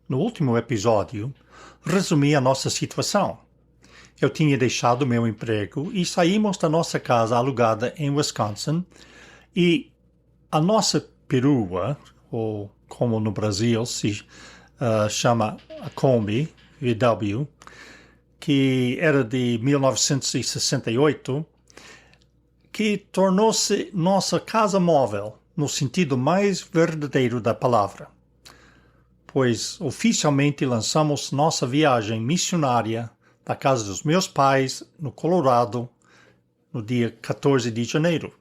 no último episódio, resumi a nossa situação. Eu tinha deixado meu emprego e saímos da nossa casa alugada em Wisconsin e a nossa perua, ou como no Brasil se chama a Kombi, VW, que era de 1968, que tornou-se nossa casa móvel no sentido mais verdadeiro da palavra, pois oficialmente lançamos nossa viagem missionária da casa dos meus pais, no Colorado, no dia 14 de janeiro.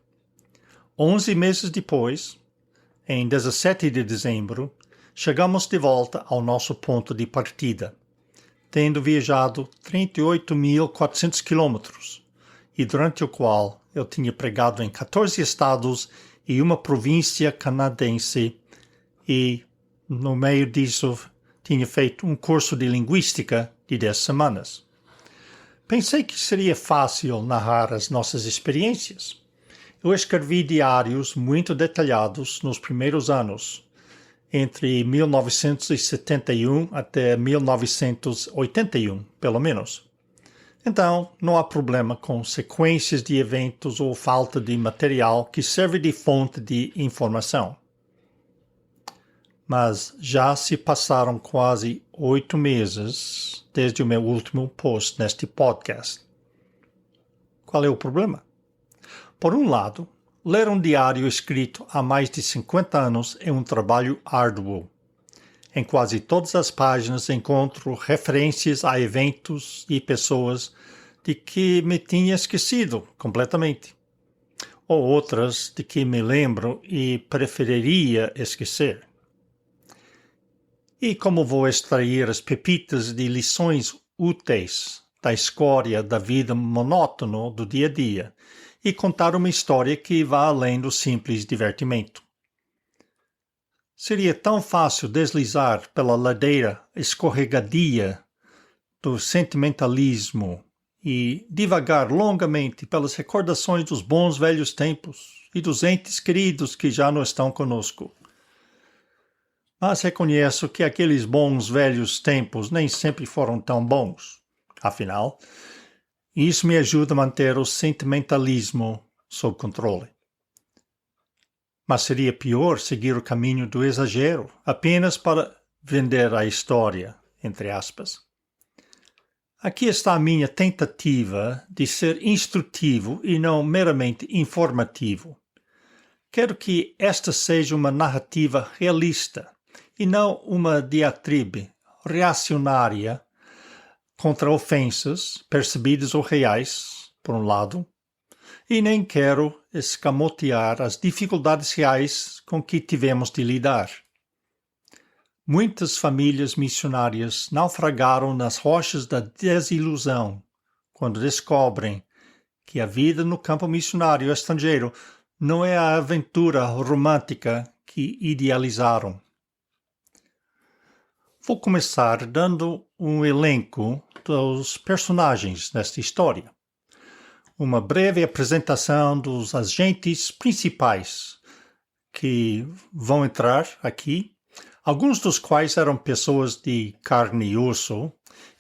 11 meses depois, em 17 de dezembro, chegamos de volta ao nosso ponto de partida, tendo viajado 38.400 quilômetros, e durante o qual eu tinha pregado em 14 estados e uma província canadense, e no meio disso tinha feito um curso de linguística de 10 semanas. Pensei que seria fácil narrar as nossas experiências. Eu escrevi diários muito detalhados nos primeiros anos, entre 1971 até 1981, pelo menos. Então, não há problema com sequências de eventos ou falta de material que serve de fonte de informação. Mas já se passaram quase 8 meses desde o meu último post neste podcast. Qual é o problema? Por um lado, ler um diário escrito há mais de 50 anos é um trabalho árduo. Em quase todas as páginas encontro referências a eventos e pessoas de que me tinha esquecido completamente, ou outras de que me lembro e preferiria esquecer. E como vou extrair as pepitas de lições úteis da escória da vida monótona do dia a dia e contar uma história que vá além do simples divertimento? Seria tão fácil deslizar pela ladeira escorregadia do sentimentalismo e divagar longamente pelas recordações dos bons velhos tempos e dos entes queridos que já não estão conosco. Mas reconheço que aqueles bons velhos tempos nem sempre foram tão bons. Afinal, isso me ajuda a manter o sentimentalismo sob controle. Mas seria pior seguir o caminho do exagero, apenas para vender a história, entre aspas. Aqui está a minha tentativa de ser instrutivo e não meramente informativo. Quero que esta seja uma narrativa realista e não uma diatribe reacionária contra ofensas, percebidas ou reais, por um lado, e nem quero escamotear as dificuldades reais com que tivemos de lidar. Muitas famílias missionárias naufragaram nas rochas da desilusão quando descobrem que a vida no campo missionário estrangeiro não é a aventura romântica que idealizaram. Vou começar dando um elenco dos personagens nesta história. Uma breve apresentação dos agentes principais que vão entrar aqui, alguns dos quais eram pessoas de carne e osso,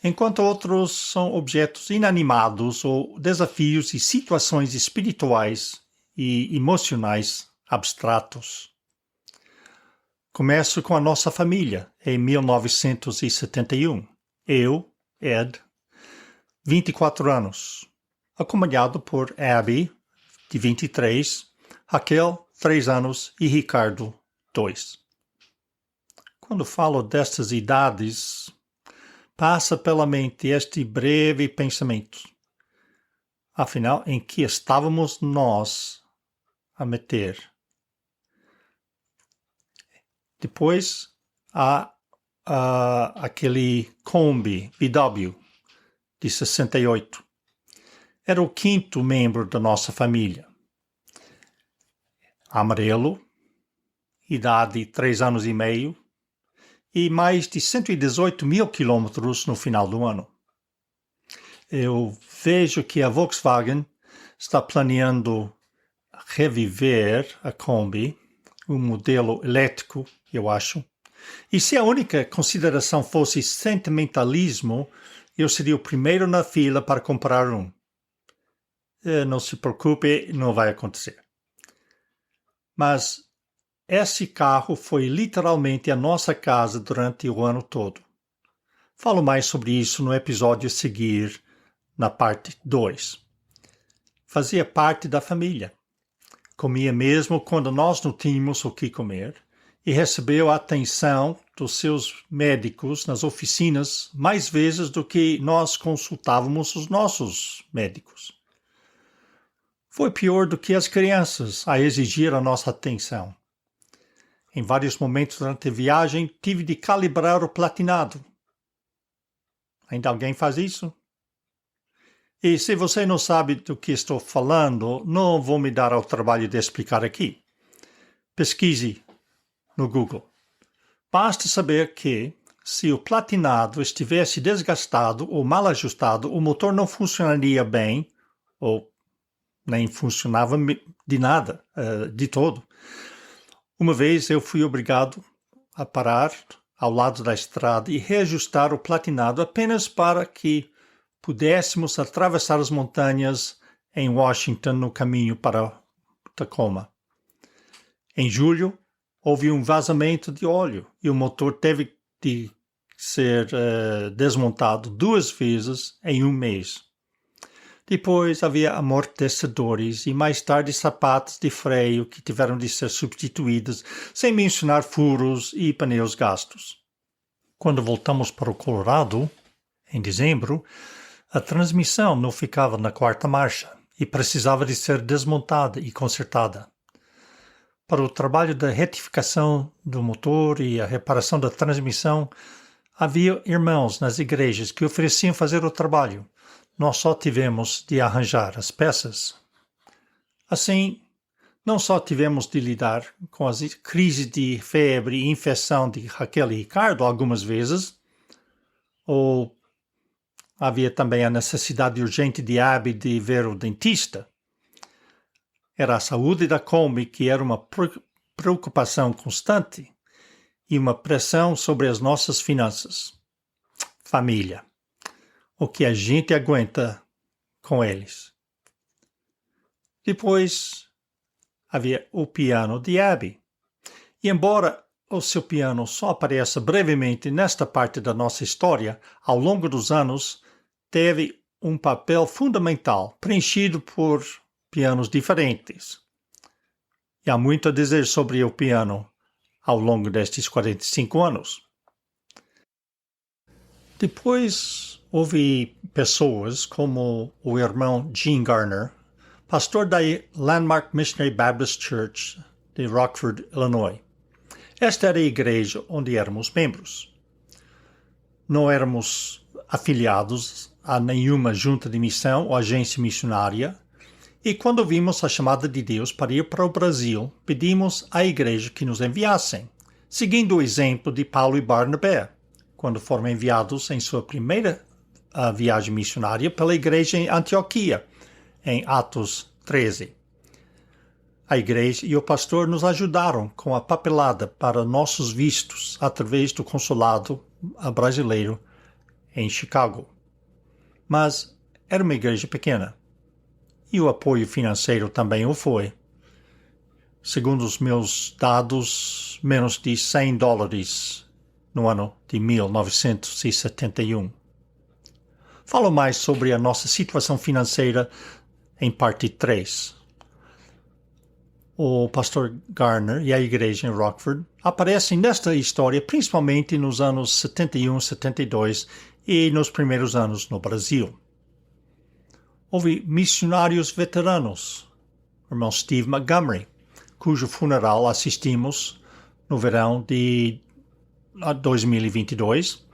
enquanto outros são objetos inanimados ou desafios e situações espirituais e emocionais abstratos. Começo com a nossa família, em 1971. Eu, Ed, 24 anos, acompanhado por Abby, de 23, Raquel, 3 anos, e Ricardo, 2. Quando falo destas idades, passa pela mente este breve pensamento. Afinal, em que estávamos nós a meter? Depois, há aquele Kombi VW de 68. Era o 5º membro da nossa família. Amarelo, idade 3 anos e meio, e mais de 118 mil quilômetros no final do ano. Eu vejo que a Volkswagen está planeando reviver a Kombi, um modelo elétrico, eu acho, E se a única consideração fosse sentimentalismo, eu seria o primeiro na fila para comprar um. Não se preocupe, não vai acontecer. Mas esse carro foi literalmente a nossa casa durante o ano todo. Falo mais sobre isso no episódio a seguir, na parte 2. Fazia parte da família. Comia mesmo quando nós não tínhamos o que comer e recebeu a atenção dos seus médicos nas oficinas mais vezes do que nós consultávamos os nossos médicos. Foi pior do que as crianças a exigir a nossa atenção. Em vários momentos durante a viagem, tive de calibrar o platinado. Ainda alguém faz isso? E se você não sabe do que estou falando, não vou me dar ao trabalho de explicar aqui. Pesquise no Google. Basta saber que, se o platinado estivesse desgastado ou mal ajustado, o motor não funcionaria bem, ou nem funcionava de nada, de todo. Uma vez eu fui obrigado a parar ao lado da estrada e reajustar o platinado apenas para que pudéssemos atravessar as montanhas em Washington no caminho para Tacoma. Em julho, houve um vazamento de óleo e o motor teve de ser desmontado 2 vezes em um mês. Depois havia amortecedores e mais tarde sapatos de freio que tiveram de ser substituídos, sem mencionar furos e pneus gastos. Quando voltamos para o Colorado, em dezembro, a transmissão não ficava na 4ª marcha e precisava de ser desmontada e consertada. Para o trabalho da retificação do motor e a reparação da transmissão, havia irmãos nas igrejas que ofereciam fazer o trabalho. Nós só tivemos de arranjar as peças. Assim, não só tivemos de lidar com as crises de febre e infecção de Raquel e Ricardo algumas vezes, ou havia também a necessidade urgente de Abby de ver o dentista. Era a saúde da Kombi que era uma preocupação constante e uma pressão sobre as nossas finanças. Família. O que a gente aguenta com eles. Depois havia o piano de Abby. E embora o seu piano só apareça brevemente nesta parte da nossa história, ao longo dos anos, teve um papel fundamental, preenchido por pianos diferentes. E há muito a dizer sobre o piano ao longo destes 45 anos. Depois houve pessoas como o irmão Gene Garner, pastor da Landmark Missionary Baptist Church de Rockford, Illinois. Esta era a igreja onde éramos membros. Não éramos afiliados a nenhuma junta de missão ou agência missionária, e quando vimos a chamada de Deus para ir para o Brasil, pedimos à igreja que nos enviassem, seguindo o exemplo de Paulo e Barnabé, quando foram enviados em sua primeira viagem missionária pela igreja em Antioquia, em Atos 13. A igreja e o pastor nos ajudaram com a papelada para nossos vistos através do consulado brasileiro em Chicago. Mas era uma igreja pequena. E o apoio financeiro também o foi. Segundo os meus dados, menos de $100 no ano de 1971. Falo mais sobre a nossa situação financeira em parte 3. O pastor Garner e a igreja em Rockford aparecem nesta história principalmente nos anos 71, 72 e nos primeiros anos no Brasil. Houve missionários veteranos, o irmão Steve Montgomery, cujo funeral assistimos no verão de 2022,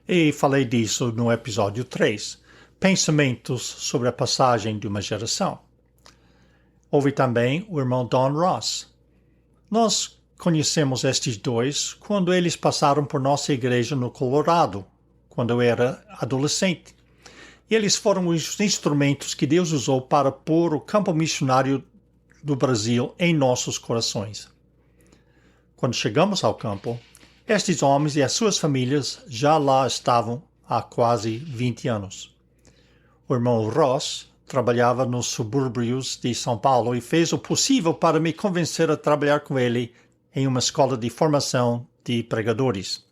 e falei disso no episódio 3, Pensamentos sobre a Passagem de uma Geração. Houve também o irmão Don Ross. Nós conhecemos estes dois quando eles passaram por nossa igreja no Colorado, quando eu era adolescente. E eles foram os instrumentos que Deus usou para pôr o campo missionário do Brasil em nossos corações. Quando chegamos ao campo, Estes homens e as suas famílias já lá estavam há quase 20 anos. O irmão Ross trabalhava nos subúrbios de São Paulo e fez o possível para me convencer a trabalhar com ele em uma escola de formação de pregadores.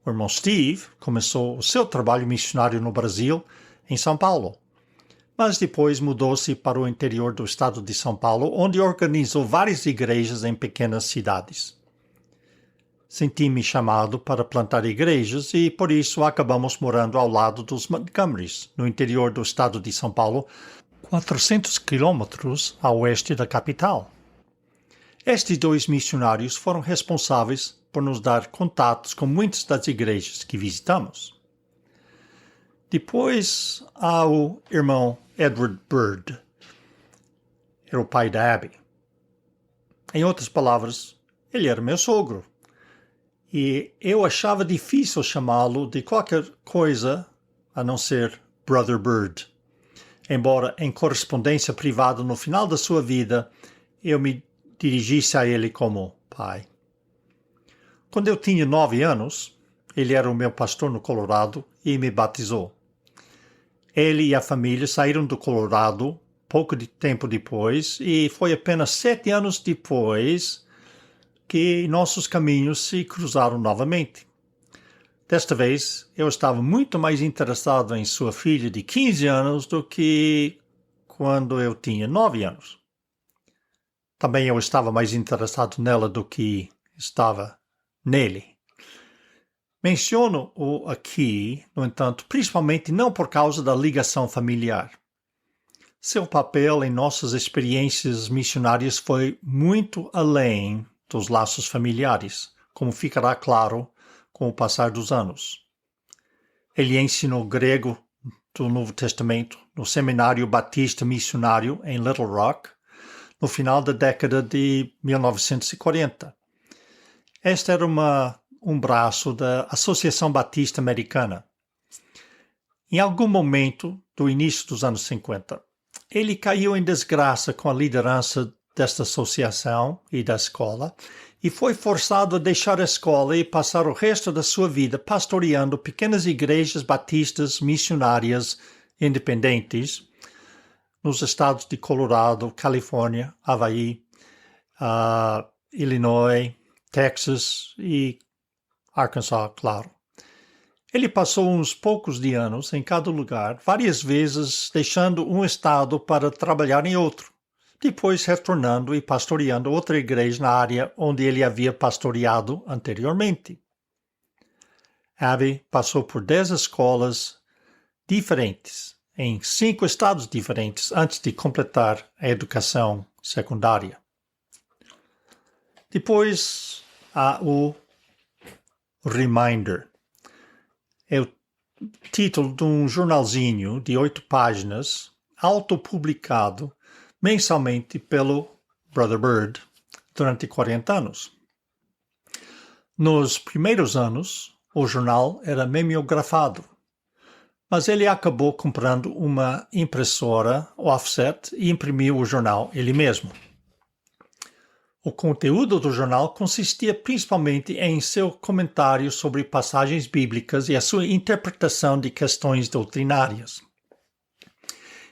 O irmão Steve começou o seu trabalho missionário no Brasil, em São Paulo, mas depois mudou-se para o interior do estado de São Paulo, onde organizou várias igrejas em pequenas cidades. Senti-me chamado para plantar igrejas e, por isso, acabamos morando ao lado dos Montgomerys, no interior do estado de São Paulo, 400 quilômetros a oeste da capital. Estes dois missionários foram responsáveis por nos dar contatos com muitas das igrejas que visitamos. Depois há o irmão Edward Bird. Era o pai da Abby. Em outras palavras, ele era meu sogro. E eu achava difícil chamá-lo de qualquer coisa a não ser Brother Bird. Embora em correspondência privada no final da sua vida, eu me dirigisse a ele como pai. Quando eu tinha 9 anos, ele era o meu pastor no Colorado e me batizou. Ele e a família saíram do Colorado pouco tempo depois e foi apenas 7 anos depois que nossos caminhos se cruzaram novamente. Desta vez, eu estava muito mais interessado em sua filha de 15 anos do que quando eu tinha 9 anos. Também eu estava mais interessado nela do que estava nele. Menciono-o aqui, no entanto, principalmente não por causa da ligação familiar. Seu papel em nossas experiências missionárias foi muito além dos laços familiares, como ficará claro com o passar dos anos. Ele ensinou grego do Novo Testamento no Seminário Batista Missionário em Little Rock, no final da década de 1940. Este era um braço da Associação Batista Americana. Em algum momento do início dos anos 50, ele caiu em desgraça com a liderança desta associação e da escola e foi forçado a deixar a escola e passar o resto da sua vida pastoreando pequenas igrejas batistas missionárias independentes nos estados de Colorado, Califórnia, Havaí, Illinois, Texas e Arkansas, claro. Ele passou uns poucos de anos em cada lugar, várias vezes deixando um estado para trabalhar em outro, depois retornando e pastoreando outra igreja na área onde ele havia pastoreado anteriormente. Abby passou por 10 escolas diferentes, em 5 estados diferentes, antes de completar a educação secundária. Depois há o Reminder. É o título de um jornalzinho de 8 páginas, autopublicado mensalmente pelo Brother Bird durante 40 anos. Nos primeiros anos, o jornal era mimeografado, mas ele acabou comprando uma impressora offset e imprimiu o jornal ele mesmo. O conteúdo do jornal consistia principalmente em seu comentário sobre passagens bíblicas e a sua interpretação de questões doutrinárias.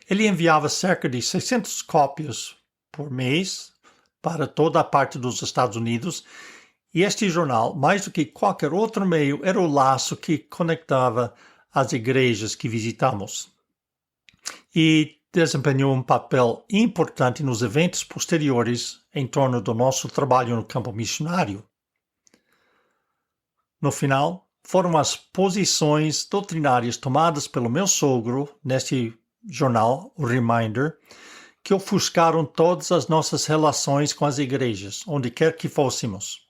Ele enviava cerca de 600 cópias por mês para toda a parte dos Estados Unidos, e este jornal, mais do que qualquer outro meio, era o laço que conectava as igrejas que visitamos. E desempenhou um papel importante nos eventos posteriores em torno do nosso trabalho no campo missionário. No final, foram as posições doutrinárias tomadas pelo meu sogro neste jornal, o Reminder, que ofuscaram todas as nossas relações com as igrejas, onde quer que fôssemos.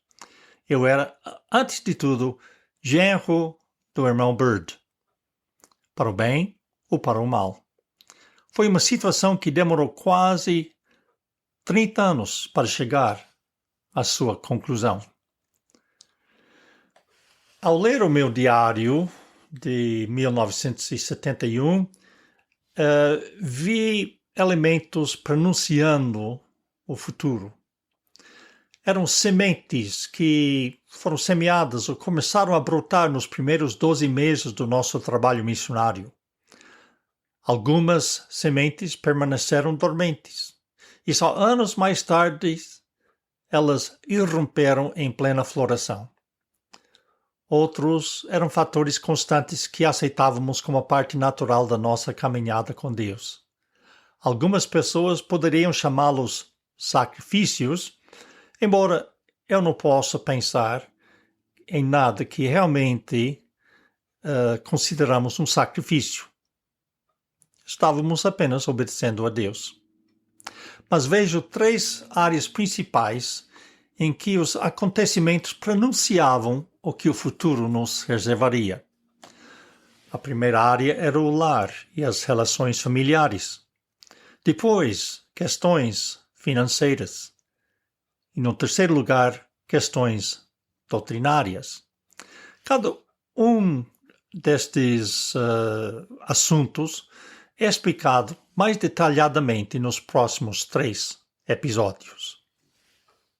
Eu era, antes de tudo, genro do irmão Bird, para o bem ou para o mal. Foi uma situação que demorou quase 30 anos para chegar à sua conclusão. Ao ler o meu diário de 1971, vi elementos pronunciando o futuro. eram sementes que foram semeadas ou começaram a brotar nos primeiros 12 meses do nosso trabalho missionário. Algumas sementes permaneceram dormentes, e só anos mais tarde elas irromperam em plena floração. Outros eram fatores constantes que aceitávamos como parte natural da nossa caminhada com Deus. Algumas pessoas poderiam chamá-los sacrifícios, embora eu não possa pensar em nada que realmente consideramos um sacrifício. Estávamos apenas obedecendo a Deus. Mas vejo 3 áreas principais em que os acontecimentos pronunciavam o que o futuro nos reservaria. A primeira área era o lar e as relações familiares. Depois, questões financeiras. E, no terceiro lugar, questões doutrinárias. Cada um destes assuntos é explicado mais detalhadamente nos próximos 3 episódios.